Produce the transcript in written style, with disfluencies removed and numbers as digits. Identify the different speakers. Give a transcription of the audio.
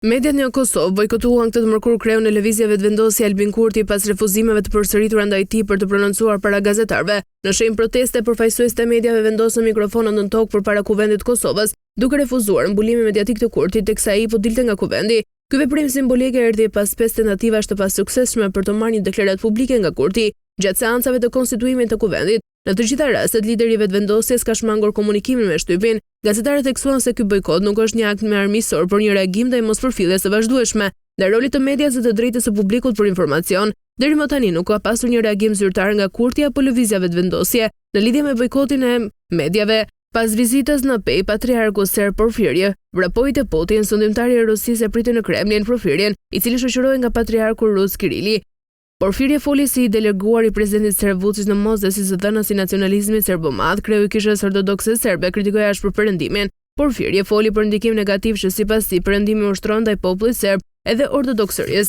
Speaker 1: Mediat në Kosovë bojkotuan këtë të mërkur kreun e lëvizjeve të vendosje Albin Kurti pas refuzimeve të përsëritura ndaj tij për të prononcuar para gazetarëve. Në shenjë proteste, përfaqësues të mediave vendosën mikrofonat në tokë përpara kuvendit të Kosovës, duke refuzuar mbulimin mediatik të Kurtit teksa ai po dilte nga kuvendi. Ky veprim simbolik erdhi pas 5 tentativash të pasuksesshme për të marrë një deklaratë publike nga Kurti gjatë seancave të konstituimit të kuvendit. Në të gjitha rastet, lideri i vetëvendosjes ka shmangur komunikimin me shtypin. Gazetarët theksuan se ky bojkot nuk është një akt me armiqësor, por një reagim ndaj mospërfilljes së vazhdueshme ndaj rolit të medias dhe të drejtës së publikut për informacion. Deri më tani nuk ka pasur një reagim zyrtar nga Kurti apo lëvizja vetëvendosje në lidhje me bojkotin e mediave. Pas vizitës në Pej, patriarku Serb Porfirje vrapoi te Putin, sundimtari i Rusisë e priti në Kremlin Porfirjen, i cili shoqërohej nga patriarku rus Kirili. Porfirje foli si i deleguar i presidentit serb Vučić në Mos dhe si zëdhënës i nacionalizmit serbomat, kreu i kishës ortodokse serbe kritikoi ashpër perëndimin. Porfirje foli për ndikim negativ që sipas tij perëndimi ushtron ndaj popullit serb edhe ortodoksërisë.